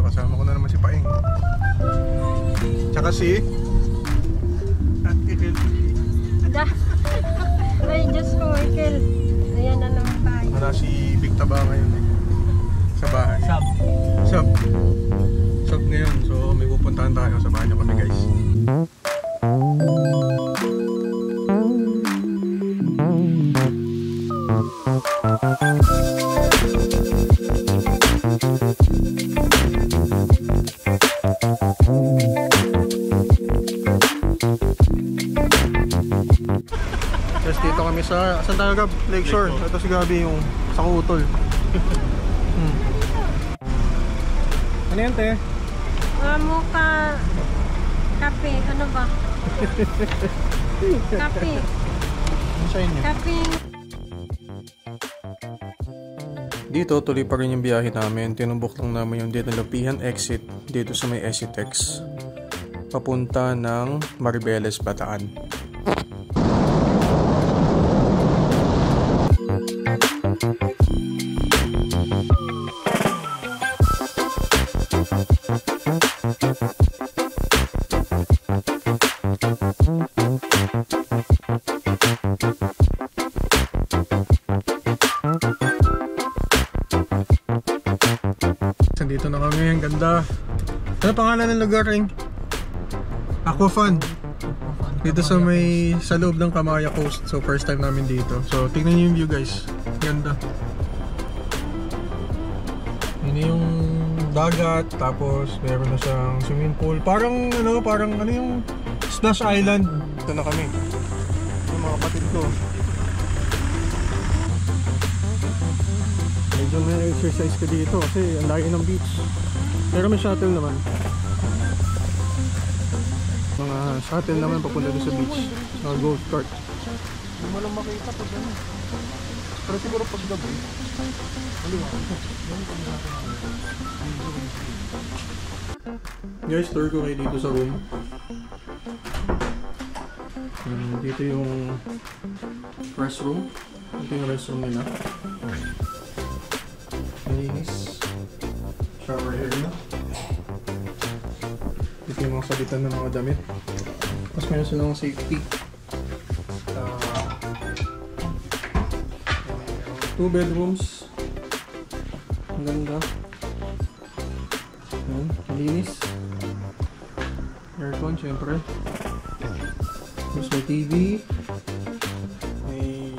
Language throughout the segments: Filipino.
kasama ko na naman si Paeng. Tsaka si Ay, Diyos ko, Michael. Ayan na naman tayo. wala si Big Taba ngayon sa bahay. Sub ngayon. So may pupuntahan tayo. Samahan niyo kami guys. Yes, dito kami sa saan tayo, Gab? Lakeshore. Ito si Gabi yung sa Kuutol. Ano yan, te? Mukha kape. Ano ba? Kape. Ano sa inyo? Kape. Dito tuloy pa rin yung biyahe namin. Tinumbok lang namin yung Dinalapihan exit dito sa may Esitex. Papunta ng Maribeles, Bataan. Dito na kami, ang ganda. Ano pangalan ng lugar, Ring? Aquafun. Dito sa may sa loob ng Kamaya Coast. So first time namin dito. So tingnan niyo yung view, guys. Ganda. Yun yung dagat, tapos meron na siyang swimming pool. Parang ano yung Splash Island. Dito na kami. Yung mga kapatid ko. Medyo may exercise ka dito kasi ang layo ng beach. Pero may shuttle naman. Mga shuttle naman papunta doon sa beach. Mga golf cart. Hindi mo lang makita pag ano. Pero siguro pag gabi. Guys, tour ko kayo dito sa room. Dito yung restroom. Ito yung restroom nila. Malinis. Shower area. Dito yung mga sabitan ng mga damit. Tapos meron silang safety. 2 bedrooms. Ang ganda. Ayan, malinis. Aircon syempre. Tapos may TV. May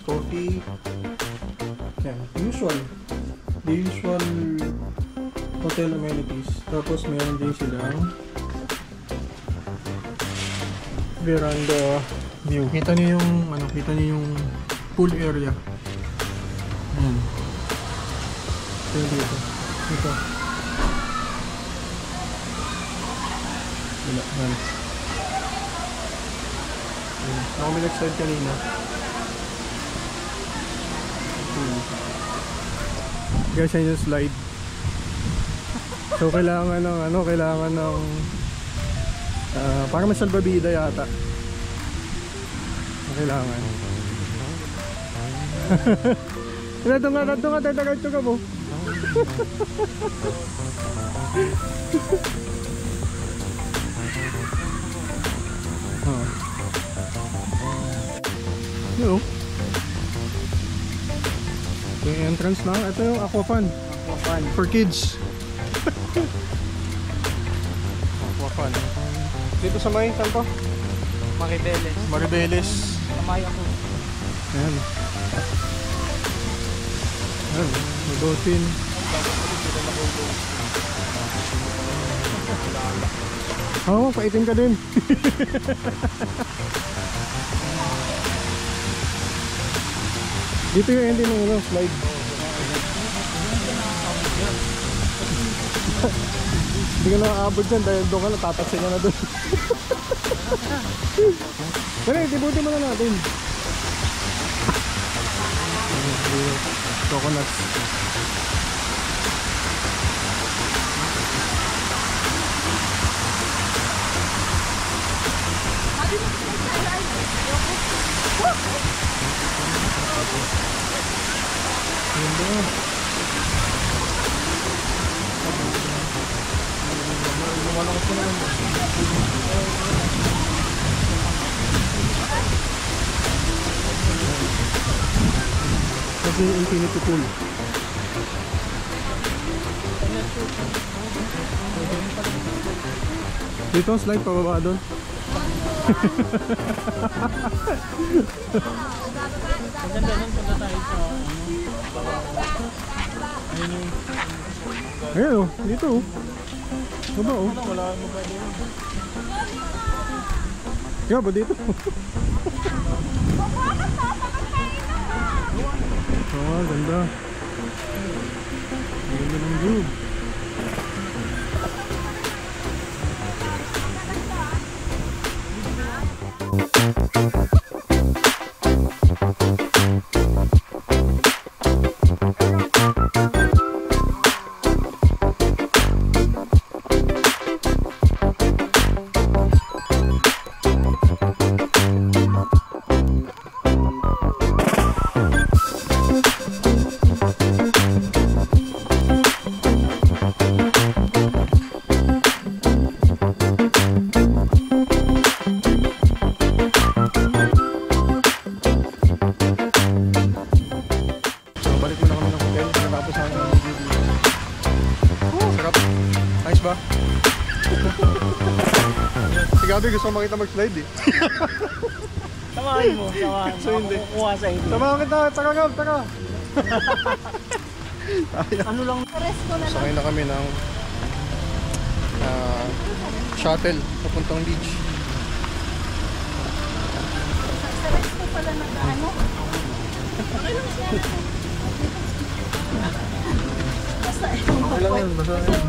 coffee. Yan, usual. The usual hotel amenities. Tapos meron din silang veranda view. Kita niyo yung pool area. Ayan. Dito. Wala. Ayan. Ako may nag-slide kanina. Guys, yan yung slide. So kailangan ng parang may salbabida yata. Kailangan. Ito nga, diretso ka mo. Yo. Yung entrance na, ito yung Aquafun for kids. Aquafun. Dito sa may, saan pa? Maribeles. Kamaya ko. Ayan. Ayan, may dolphin. Oo, paitim ka din. Dito yung ending ng slide. Hindi ka nakakabot dyan dahil doon ka natataksin ka na doon. Pero tibutin mo na natin. Coconuts. Malakas na naman. Kasi yung infinity pool. Dito slide pababa doon. Maganda nun, punta tayo sa Ayun oh, dito oh. Baba oh. wala mo ba din? Kaya ba dito? Oh, ganda. Ganda ng view. ba? Si Gabi gusto ko makita mag-slide eh. Samahan mo, samahan So, mo. hindi. Kukuha sa inyo. Samahan kita, tsaka Gab, tsaka. Ano lang? Sakay na kami ng shuttle papuntang beach. Sa resto pala nag-ano? Basta Okay lang yun, basta yun.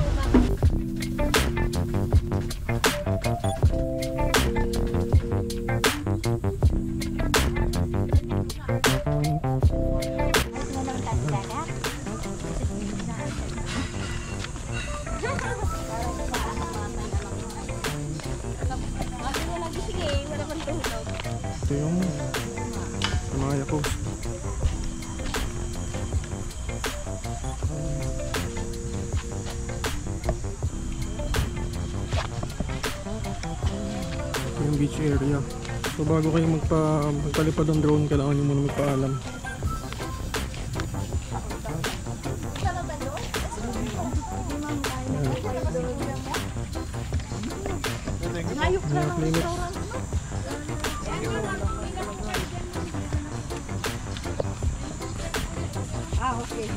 Ito yung Kamaya Coast. Ito yung beach area. So bago kayo magpalipad ng drone, kailangan nyo muna magpaalam. Ngayok na lang Limit. restaurant. Ah, okay.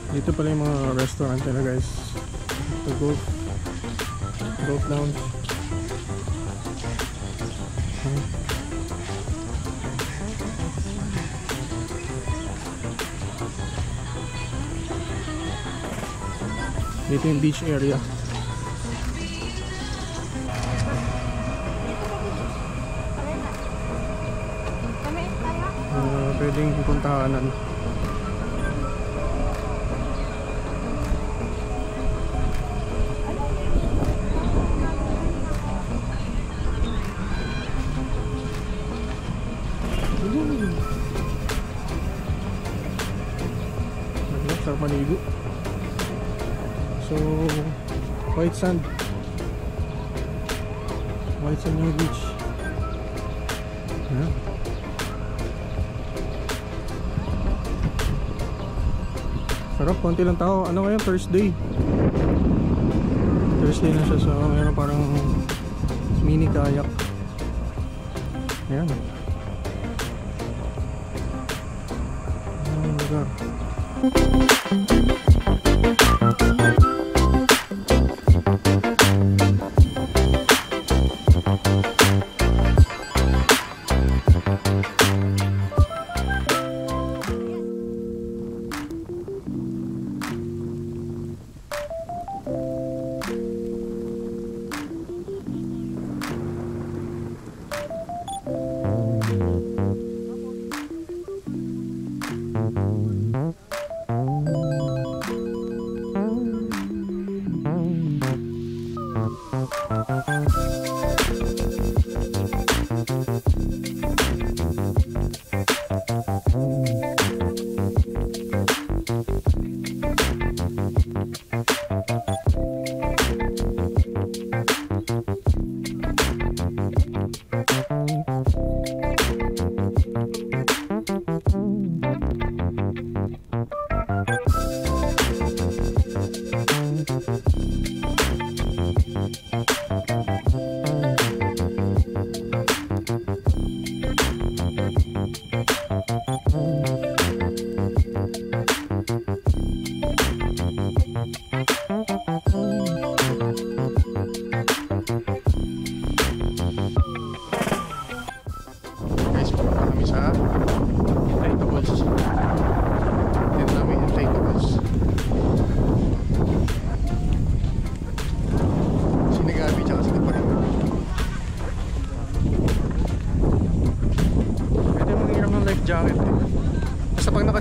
Dito pala yung mga restaurant nila guys. The Golf Lounge. Dito yung beach area. Pwedeng puntahanan. Sarap maligo. So, white sand yung beach. Ayan. Sarap, konti lang tao. Ano ngayon? Thursday na siya. So meron parang mini kayak. Ayan. Ayan lugar.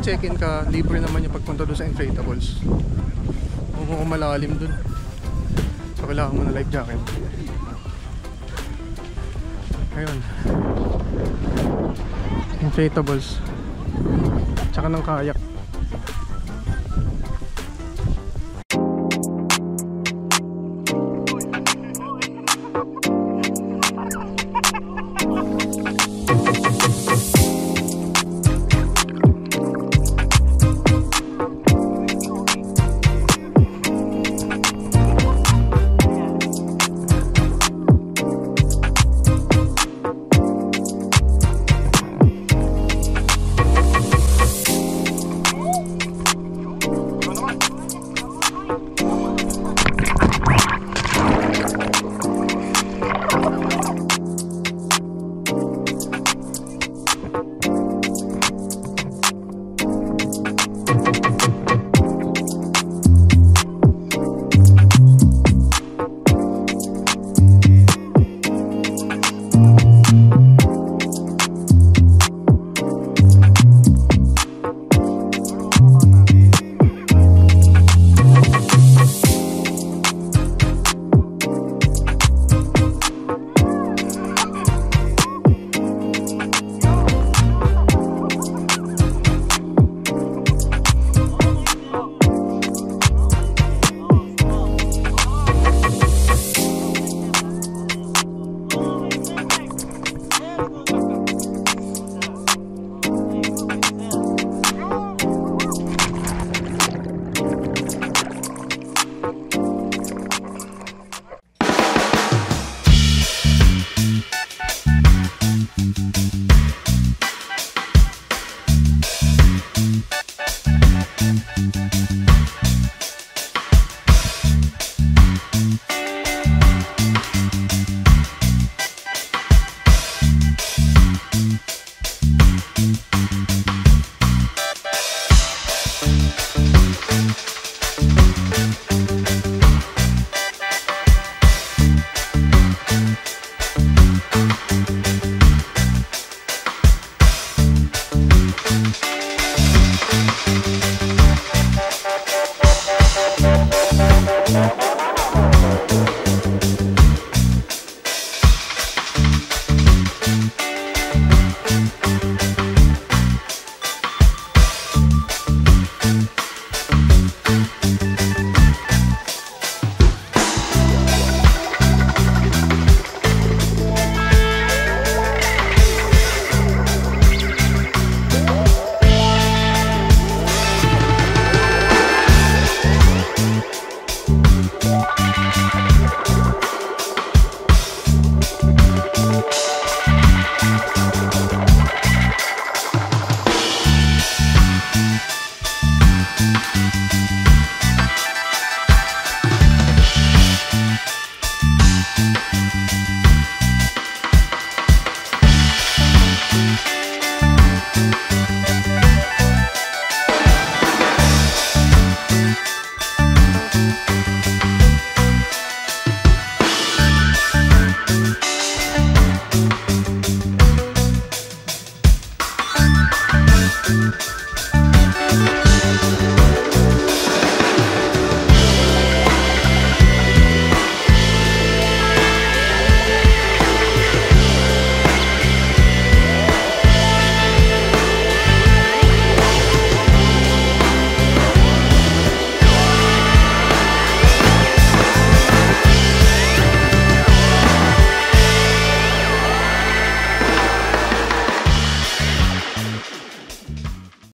mag-check-in ka, libre naman yung pagpunta doon sa inflatables. Kung malalim doon. So kailangan mo na life jacket. Ayun. Inflatables. Tsaka ng kayak.